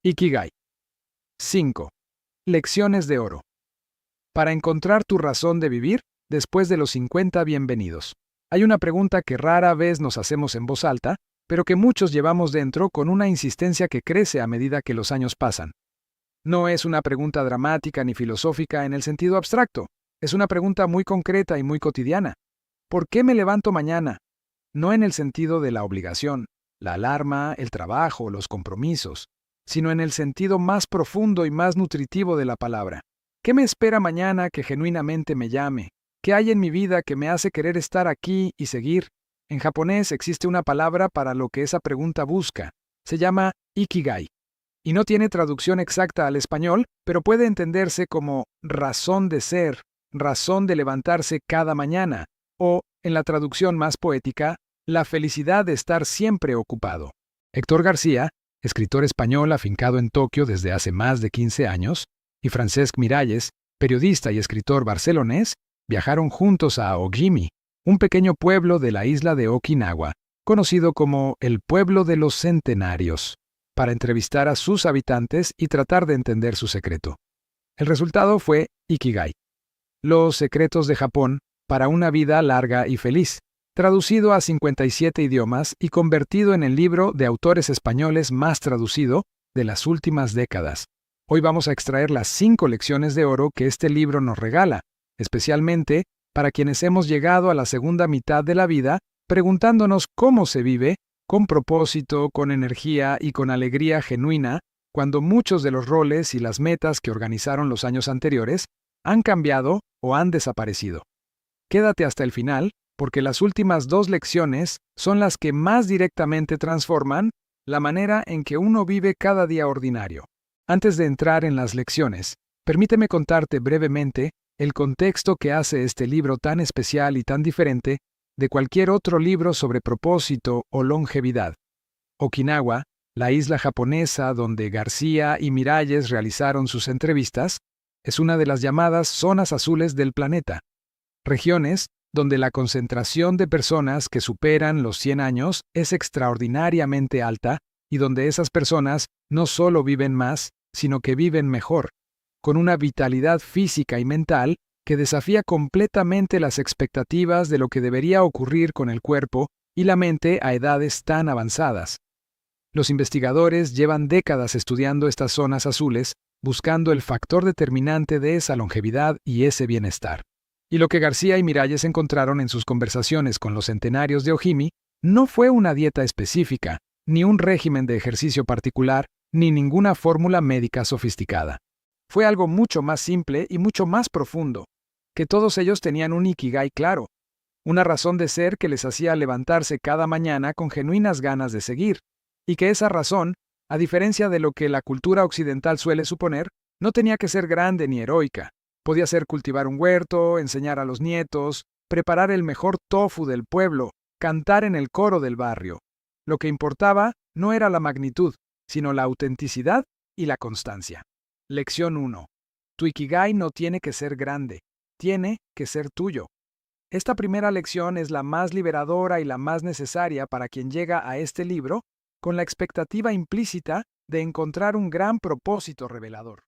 Ikigai. 5. Lecciones de oro. Para encontrar tu razón de vivir, después de los 50 bienvenidos. Hay una pregunta que rara vez nos hacemos en voz alta, pero que muchos llevamos dentro con una insistencia que crece a medida que los años pasan. No es una pregunta dramática ni filosófica en el sentido abstracto. Es una pregunta muy concreta y muy cotidiana. ¿Por qué me levanto mañana? No en el sentido de la obligación, la alarma, el trabajo, los compromisos, sino en el sentido más profundo y más nutritivo de la palabra. ¿Qué me espera mañana que genuinamente me llame? ¿Qué hay en mi vida que me hace querer estar aquí y seguir? En japonés existe una palabra para lo que esa pregunta busca. Se llama Ikigai. Y no tiene traducción exacta al español, pero puede entenderse como razón de ser, razón de levantarse cada mañana, o, en la traducción más poética, la felicidad de estar siempre ocupado. Héctor García, escritor español afincado en Tokio desde hace más de 15 años, y Francesc Miralles, periodista y escritor barcelonés, viajaron juntos a Ojimi, un pequeño pueblo de la isla de Okinawa, conocido como el pueblo de los centenarios, para entrevistar a sus habitantes y tratar de entender su secreto. El resultado fue Ikigai, Los secretos de Japón para una vida larga y feliz, traducido a 57 idiomas y convertido en el libro de autores españoles más traducido de las últimas décadas. Hoy vamos a extraer las 5 lecciones de oro que este libro nos regala, especialmente para quienes hemos llegado a la segunda mitad de la vida preguntándonos cómo se vive, con propósito, con energía y con alegría genuina, cuando muchos de los roles y las metas que organizaron los años anteriores han cambiado o han desaparecido. Quédate hasta el final, porque las últimas 2 lecciones son las que más directamente transforman la manera en que uno vive cada día ordinario. Antes de entrar en las lecciones, permíteme contarte brevemente el contexto que hace este libro tan especial y tan diferente de cualquier otro libro sobre propósito o longevidad. Okinawa, la isla japonesa donde García y Miralles realizaron sus entrevistas, es una de las llamadas zonas azules del planeta, regiones donde la concentración de personas que superan los 100 años es extraordinariamente alta y donde esas personas no solo viven más, sino que viven mejor, con una vitalidad física y mental que desafía completamente las expectativas de lo que debería ocurrir con el cuerpo y la mente a edades tan avanzadas. Los investigadores llevan décadas estudiando estas zonas azules, buscando el factor determinante de esa longevidad y ese bienestar. Y lo que García y Miralles encontraron en sus conversaciones con los centenarios de Ojimi no fue una dieta específica, ni un régimen de ejercicio particular, ni ninguna fórmula médica sofisticada. Fue algo mucho más simple y mucho más profundo, que todos ellos tenían un Ikigai claro, una razón de ser que les hacía levantarse cada mañana con genuinas ganas de seguir, y que esa razón, a diferencia de lo que la cultura occidental suele suponer, no tenía que ser grande ni heroica. Podía ser cultivar un huerto, enseñar a los nietos, preparar el mejor tofu del pueblo, cantar en el coro del barrio. Lo que importaba no era la magnitud, sino la autenticidad y la constancia. Lección 1. Tu Ikigai no tiene que ser grande, tiene que ser tuyo. Esta primera lección es la más liberadora y la más necesaria para quien llega a este libro con la expectativa implícita de encontrar un gran propósito revelador.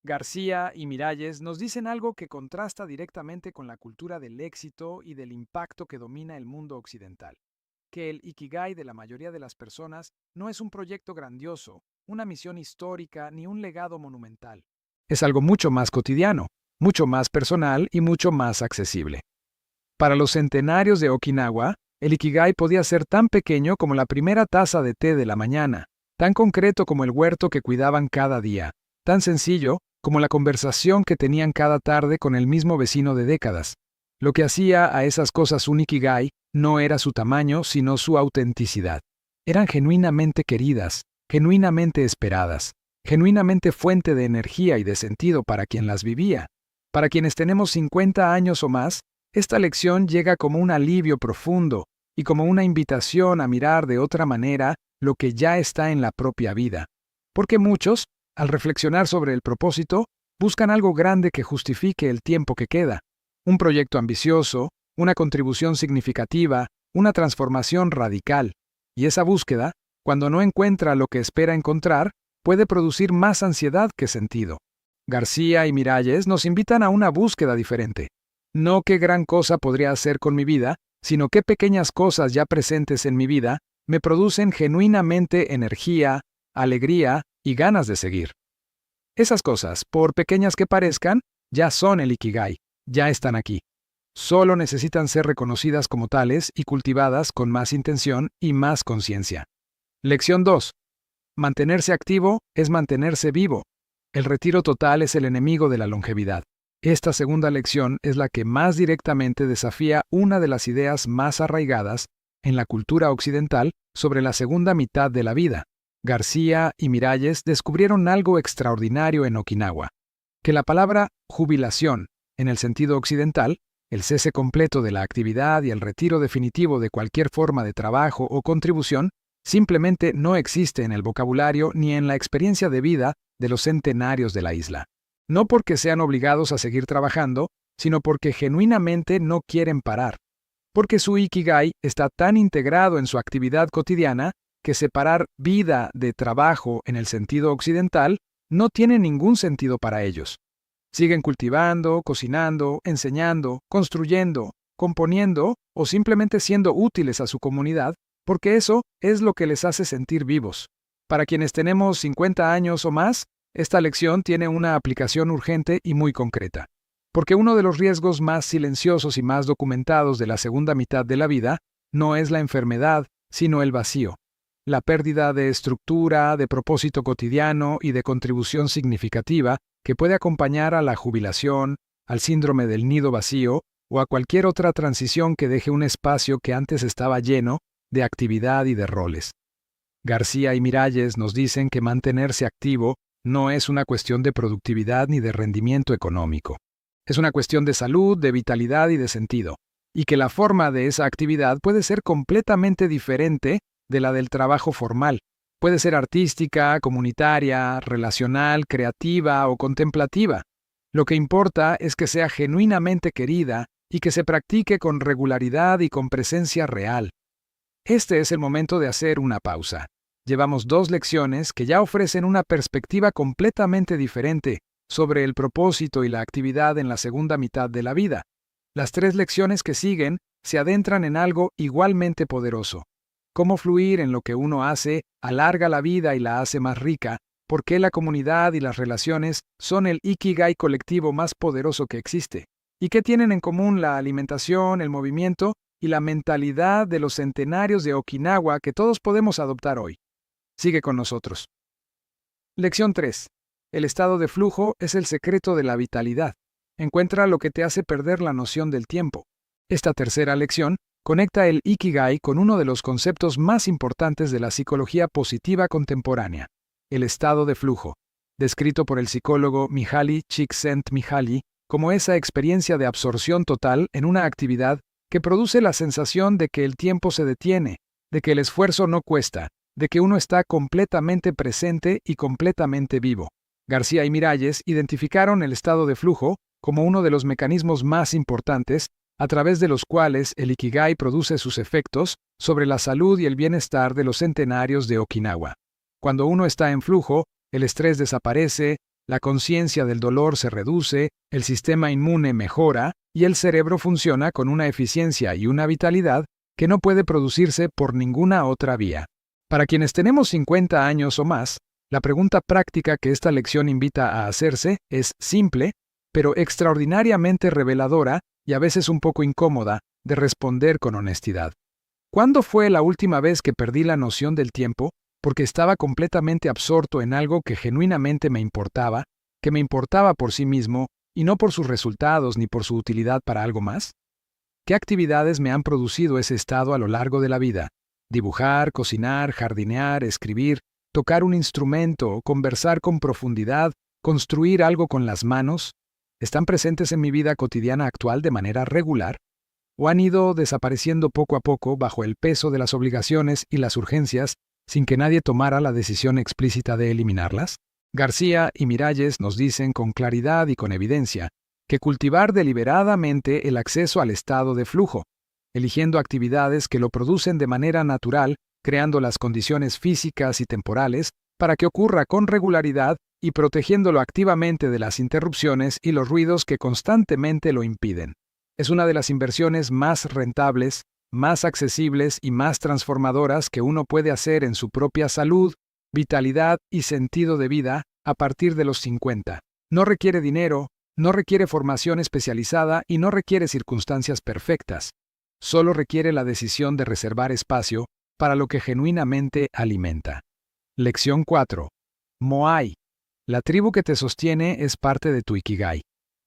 García y Miralles nos dicen algo que contrasta directamente con la cultura del éxito y del impacto que domina el mundo occidental. Que el Ikigai de la mayoría de las personas no es un proyecto grandioso, una misión histórica ni un legado monumental. Es algo mucho más cotidiano, mucho más personal y mucho más accesible. Para los centenarios de Okinawa, el Ikigai podía ser tan pequeño como la primera taza de té de la mañana, tan concreto como el huerto que cuidaban cada día, tan sencillo como la conversación que tenían cada tarde con el mismo vecino de décadas. Lo que hacía a esas cosas un Ikigai no era su tamaño, sino su autenticidad. Eran genuinamente queridas, genuinamente esperadas, genuinamente fuente de energía y de sentido para quien las vivía. Para quienes tenemos 50 años o más, esta lección llega como un alivio profundo y como una invitación a mirar de otra manera lo que ya está en la propia vida. Porque muchos, al reflexionar sobre el propósito, buscan algo grande que justifique el tiempo que queda. Un proyecto ambicioso, una contribución significativa, una transformación radical, y esa búsqueda, cuando no encuentra lo que espera encontrar, puede producir más ansiedad que sentido. García y Miralles nos invitan a una búsqueda diferente. No qué gran cosa podría hacer con mi vida, sino qué pequeñas cosas ya presentes en mi vida me producen genuinamente energía, alegría y ganas de seguir. Esas cosas, por pequeñas que parezcan, ya son el Ikigai, ya están aquí. Solo necesitan ser reconocidas como tales y cultivadas con más intención y más conciencia. Lección 2. Mantenerse activo es mantenerse vivo. El retiro total es el enemigo de la longevidad. Esta segunda lección es la que más directamente desafía una de las ideas más arraigadas en la cultura occidental sobre la segunda mitad de la vida. García y Miralles descubrieron algo extraordinario en Okinawa, que la palabra jubilación, en el sentido occidental, el cese completo de la actividad y el retiro definitivo de cualquier forma de trabajo o contribución, simplemente no existe en el vocabulario ni en la experiencia de vida de los centenarios de la isla. No porque sean obligados a seguir trabajando, sino porque genuinamente no quieren parar. Porque su Ikigai está tan integrado en su actividad cotidiana que separar vida de trabajo en el sentido occidental no tiene ningún sentido para ellos. Siguen cultivando, cocinando, enseñando, construyendo, componiendo o simplemente siendo útiles a su comunidad, porque eso es lo que les hace sentir vivos. Para quienes tenemos 50 años o más, esta lección tiene una aplicación urgente y muy concreta. Porque uno de los riesgos más silenciosos y más documentados de la segunda mitad de la vida no es la enfermedad, sino el vacío. La pérdida de estructura, de propósito cotidiano y de contribución significativa que puede acompañar a la jubilación, al síndrome del nido vacío o a cualquier otra transición que deje un espacio que antes estaba lleno de actividad y de roles. García y Miralles nos dicen que mantenerse activo no es una cuestión de productividad ni de rendimiento económico. Es una cuestión de salud, de vitalidad y de sentido, y que la forma de esa actividad puede ser completamente diferente de la del trabajo formal. Puede ser artística, comunitaria, relacional, creativa o contemplativa. Lo que importa es que sea genuinamente querida y que se practique con regularidad y con presencia real. Este es el momento de hacer una pausa. Llevamos 2 lecciones que ya ofrecen una perspectiva completamente diferente sobre el propósito y la actividad en la segunda mitad de la vida. Las 3 lecciones que siguen se adentran en algo igualmente poderoso. Cómo fluir en lo que uno hace alarga la vida y la hace más rica, por qué la comunidad y las relaciones son el Ikigai colectivo más poderoso que existe, y qué tienen en común la alimentación, el movimiento y la mentalidad de los centenarios de Okinawa que todos podemos adoptar hoy. Sigue con nosotros. Lección 3. El estado de flujo es el secreto de la vitalidad. Encuentra lo que te hace perder la noción del tiempo. Esta tercera lección conecta el Ikigai con uno de los conceptos más importantes de la psicología positiva contemporánea, el estado de flujo, descrito por el psicólogo Mihaly Csikszentmihalyi como esa experiencia de absorción total en una actividad que produce la sensación de que el tiempo se detiene, de que el esfuerzo no cuesta, de que uno está completamente presente y completamente vivo. García y Miralles identificaron el estado de flujo como uno de los mecanismos más importantes a través de los cuales el Ikigai produce sus efectos sobre la salud y el bienestar de los centenarios de Okinawa. Cuando uno está en flujo, el estrés desaparece, la conciencia del dolor se reduce, el sistema inmune mejora y el cerebro funciona con una eficiencia y una vitalidad que no puede producirse por ninguna otra vía. Para quienes tenemos 50 años o más, la pregunta práctica que esta lección invita a hacerse es simple, pero extraordinariamente reveladora y a veces un poco incómoda de responder con honestidad. ¿Cuándo fue la última vez que perdí la noción del tiempo porque estaba completamente absorto en algo que genuinamente me importaba, que me importaba por sí mismo y no por sus resultados ni por su utilidad para algo más? ¿Qué actividades me han producido ese estado a lo largo de la vida? Dibujar, cocinar, jardinear, escribir, tocar un instrumento, conversar con profundidad, construir algo con las manos, ¿están presentes en mi vida cotidiana actual de manera regular? ¿O han ido desapareciendo poco a poco bajo el peso de las obligaciones y las urgencias sin que nadie tomara la decisión explícita de eliminarlas? García y Miralles nos dicen con claridad y con evidencia que cultivar deliberadamente el acceso al estado de flujo, eligiendo actividades que lo producen de manera natural, creando las condiciones físicas y temporales para que ocurra con regularidad y protegiéndolo activamente de las interrupciones y los ruidos que constantemente lo impiden. Es una de las inversiones más rentables, más accesibles y más transformadoras que uno puede hacer en su propia salud, vitalidad y sentido de vida a partir de los 50. No requiere dinero, no requiere formación especializada y no requiere circunstancias perfectas. Solo requiere la decisión de reservar espacio para lo que genuinamente alimenta. Lección 4. Moai. La tribu que te sostiene es parte de tu Ikigai.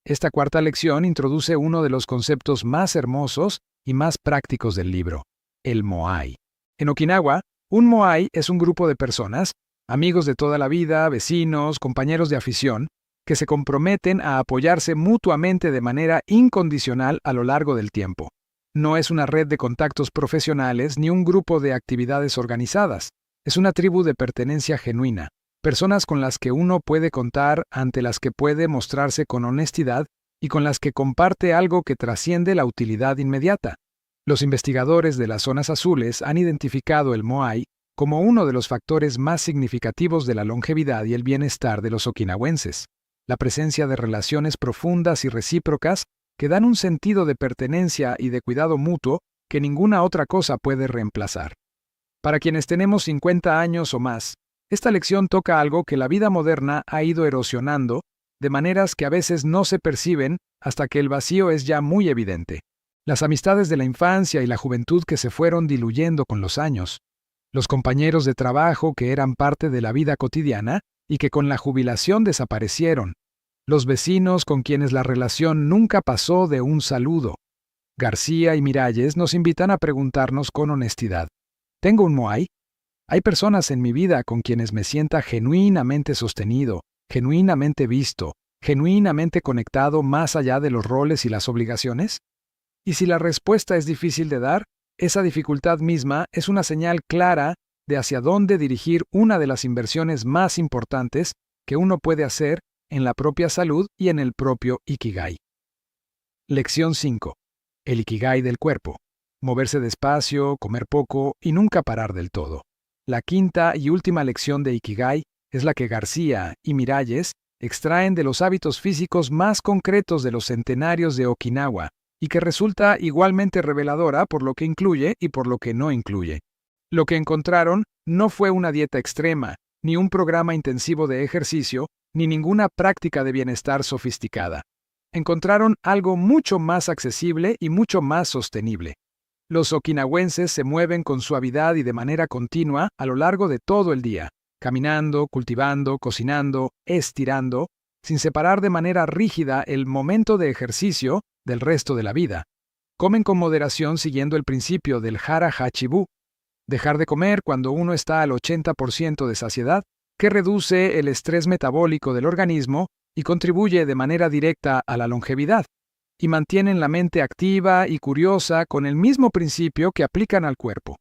Esta cuarta lección introduce uno de los conceptos más hermosos y más prácticos del libro, el Moai. En Okinawa, un Moai es un grupo de personas, amigos de toda la vida, vecinos, compañeros de afición, que se comprometen a apoyarse mutuamente de manera incondicional a lo largo del tiempo. No es una red de contactos profesionales ni un grupo de actividades organizadas. Es una tribu de pertenencia genuina, personas con las que uno puede contar, ante las que puede mostrarse con honestidad y con las que comparte algo que trasciende la utilidad inmediata. Los investigadores de las zonas azules han identificado el Moai como uno de los factores más significativos de la longevidad y el bienestar de los okinawenses. La presencia de relaciones profundas y recíprocas que dan un sentido de pertenencia y de cuidado mutuo que ninguna otra cosa puede reemplazar. Para quienes tenemos 50 años o más, esta lección toca algo que la vida moderna ha ido erosionando de maneras que a veces no se perciben hasta que el vacío es ya muy evidente. Las amistades de la infancia y la juventud que se fueron diluyendo con los años. Los compañeros de trabajo que eran parte de la vida cotidiana y que con la jubilación desaparecieron. Los vecinos con quienes la relación nunca pasó de un saludo. García y Miralles nos invitan a preguntarnos con honestidad: ¿tengo un Moai? ¿Hay personas en mi vida con quienes me sienta genuinamente sostenido, genuinamente visto, genuinamente conectado más allá de los roles y las obligaciones? Y si la respuesta es difícil de dar, esa dificultad misma es una señal clara de hacia dónde dirigir una de las inversiones más importantes que uno puede hacer en la propia salud y en el propio Ikigai. Lección 5. El Ikigai del cuerpo. Moverse despacio, comer poco y nunca parar del todo. La quinta y última lección de Ikigai es la que García y Miralles extraen de los hábitos físicos más concretos de los centenarios de Okinawa y que resulta igualmente reveladora por lo que incluye y por lo que no incluye. Lo que encontraron no fue una dieta extrema, ni un programa intensivo de ejercicio, ni ninguna práctica de bienestar sofisticada. Encontraron algo mucho más accesible y mucho más sostenible. Los okinawenses se mueven con suavidad y de manera continua a lo largo de todo el día, caminando, cultivando, cocinando, estirando, sin separar de manera rígida el momento de ejercicio del resto de la vida. Comen con moderación siguiendo el principio del hara hachibu, dejar de comer cuando uno está al 80% de saciedad, que reduce el estrés metabólico del organismo y contribuye de manera directa a la longevidad, y mantienen la mente activa y curiosa con el mismo principio que aplican al cuerpo,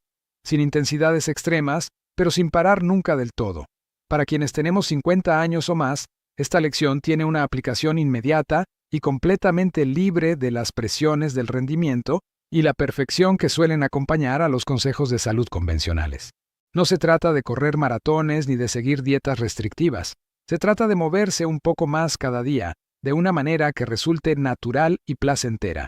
sin intensidades extremas, pero sin parar nunca del todo. Para quienes tenemos 50 años o más, esta lección tiene una aplicación inmediata y completamente libre de las presiones del rendimiento y la perfección que suelen acompañar a los consejos de salud convencionales. No se trata de correr maratones ni de seguir dietas restrictivas. Se trata de moverse un poco más cada día, de una manera que resulte natural y placentera,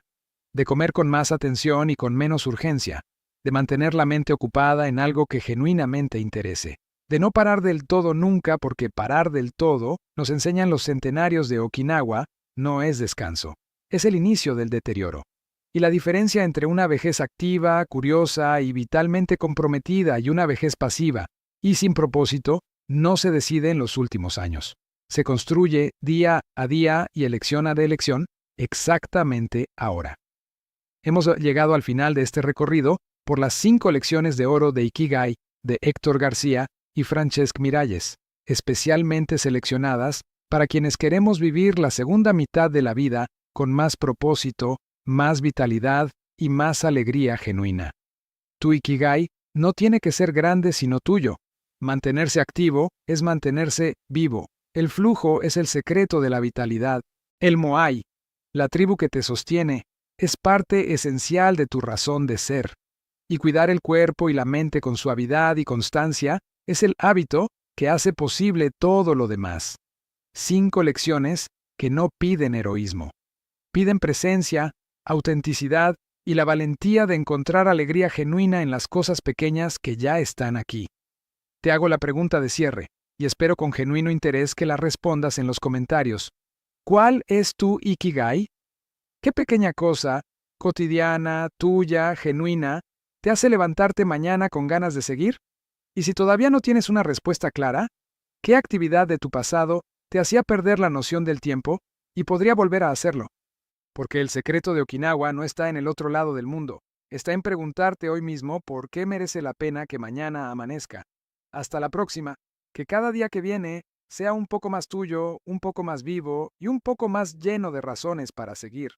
de comer con más atención y con menos urgencia, de mantener la mente ocupada en algo que genuinamente interese, de no parar del todo nunca porque parar del todo, nos enseñan los centenarios de Okinawa, no es descanso, es el inicio del deterioro. Y la diferencia entre una vejez activa, curiosa y vitalmente comprometida y una vejez pasiva y sin propósito no se decide en los últimos años. Se construye día a día y elección a elección exactamente ahora. Hemos llegado al final de este recorrido por las 5 lecciones de oro de Ikigai de Héctor García y Francesc Miralles, especialmente seleccionadas para quienes queremos vivir la segunda mitad de la vida con más propósito, más vitalidad y más alegría genuina. Tu Ikigai no tiene que ser grande sino tuyo. Mantenerse activo es mantenerse vivo. El flujo es el secreto de la vitalidad. El Moai, la tribu que te sostiene, es parte esencial de tu razón de ser. Y cuidar el cuerpo y la mente con suavidad y constancia es el hábito que hace posible todo lo demás. 5 lecciones que no piden heroísmo. Piden presencia, autenticidad y la valentía de encontrar alegría genuina en las cosas pequeñas que ya están aquí. Te hago la pregunta de cierre, y espero con genuino interés que la respondas en los comentarios. ¿Cuál es tu Ikigai? ¿Qué pequeña cosa, cotidiana, tuya, genuina, te hace levantarte mañana con ganas de seguir? Y si todavía no tienes una respuesta clara, ¿qué actividad de tu pasado te hacía perder la noción del tiempo y podría volver a hacerlo? Porque el secreto de Okinawa no está en el otro lado del mundo, está en preguntarte hoy mismo por qué merece la pena que mañana amanezca. Hasta la próxima, que cada día que viene sea un poco más tuyo, un poco más vivo y un poco más lleno de razones para seguir.